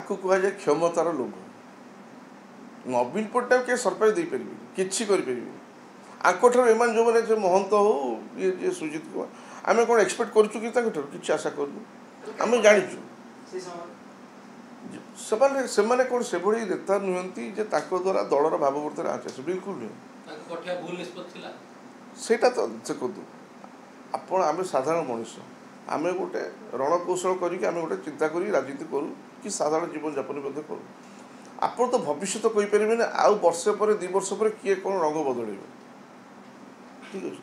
कहुए क्षमतार लोभ नवीन पट्टनायक के सरप्राइज दे पारे कि आंठार एम जो मैंने महंत हो ये सुजित कुमार आम कौन एक्सपेक्ट करूँ कि आशा करूँ आम जाचु से कौन से भाई नेता नुहति द्वारा दलर भाववर्तन आस बिल्कुल नुह सेटा तो देखो आप आम साधारण मनीष आम गोटे रणकौशल करके गोटे चिंता कर राजनीति करूँ कि साधारण जीवन यापन करूँ आप तो भविष्य कहींपारे ना आउ वर्षे पर 2 वर्ष पर किए कौन रंग बदल ठीक अच्छे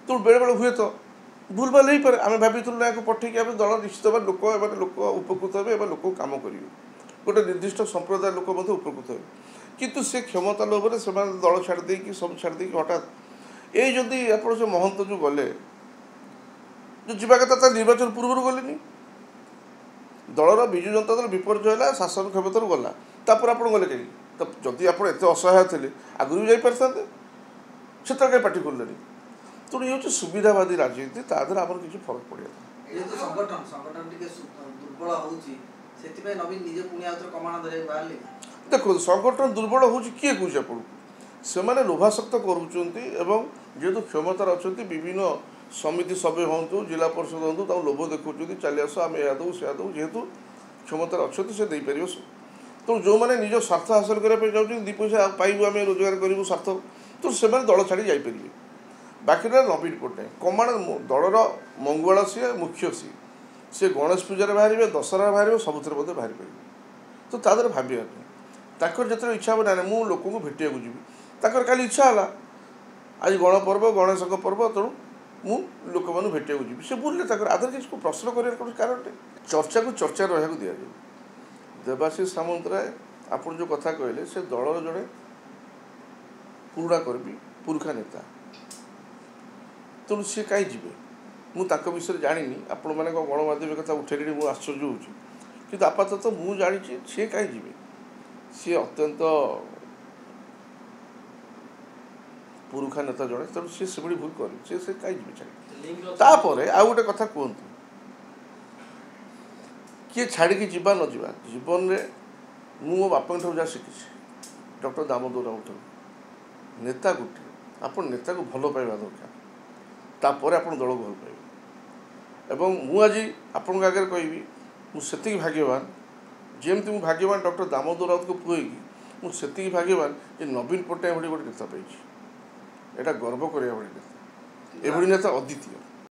तो बेले बेले हुए तो भूल भाल हो पारे आम भाई ना पठेक आम दल निश्चित भाव लोक उपकृत हे लोक कम करेंगे गोटे निर्दिष्ट संप्रदाय लोक उपकृत हे किंतु से क्षमता लोभे से दल छाड़ी सब छाड़ी हठात ये जदि आप महंत जो गले जो जीवा कथा निर्वाचन पूर्व गले दलर विजु जनता दल विपर्जय है शासन क्षमतार गला तापर आप गले कहीं तो जदि आप एत असहाय थे आगु भी जापारे से कहीं पार्टी खोलें तेणु ये सुविधावादी राजनीति ताद्वारा आम किसी फरक पड़ा देखो संगठन दुर्बल हो किए कहे आपको से लोभासक्त करेतु क्षमतार अच्छा विभिन्न समिति सभ्य हूँ जिला परिषद हूँ लोभ देखा चली आस आम या दू से दू जेहेतु क्षमतार अच्छा से देपर तेणु जो मैंने निज स्वार्थ हासिल करने जाऊँ 2 पैसा पाइबू आम रोजगार करूँ स्वार्थ तो से दल छाड़ी जापर बाकी रहा नवीन पट्टनायक कमाण दलर मंगल सी मुख्य सी गणेश पूजा बाहर दशहरा बाहर सबुथ बाहर पारे तो ताद्वारा भाव जो इच्छा हम ना मुझे लोक भेटा जी काली इच्छा है आज गणपर्व गणेश पर्व तेणु मु लोक मैं भेटा जी से बुले आधार किसी प्रश्न कर कारण चर्चा को चर्चा रहा दि जाए देवाशीष सामंतराय आप जो कथा कहले से दलर जड़े पुराणा कर्मी पुरखा नेता तेणु सी कहीं जी मुझे विषय जानी आपण मैंने गणमाध्यम कथा उठेले मुझे आश्चर्य हो आपातत मुझे जानी सी कहीं जी सी अत्यंत पुरुखा नेता जड़े तेणु सी से भूल कर से कहीं जी छाड़ी आउ गोटे कथा कहतु किए छाड़ी जीवा न जीवा जीवन में मो बापा जहाँ शिखी डॉक्टर दामोदर राउत नेता गोटे आप नेता को भल पाइबा दरकार तापर आप दल को भल पाइबे एवं मुझे आपण आगे कहबी मुझे भाग्यवान जमती मुझे भाग्यवान डॉक्टर दामोदर राउत को पुई मुझे भाग्यवान जे नवीन पट्टनायक भली गोटे नेता पाई यहाँ गर्व करा नेता एभली नेता अद्वितीय।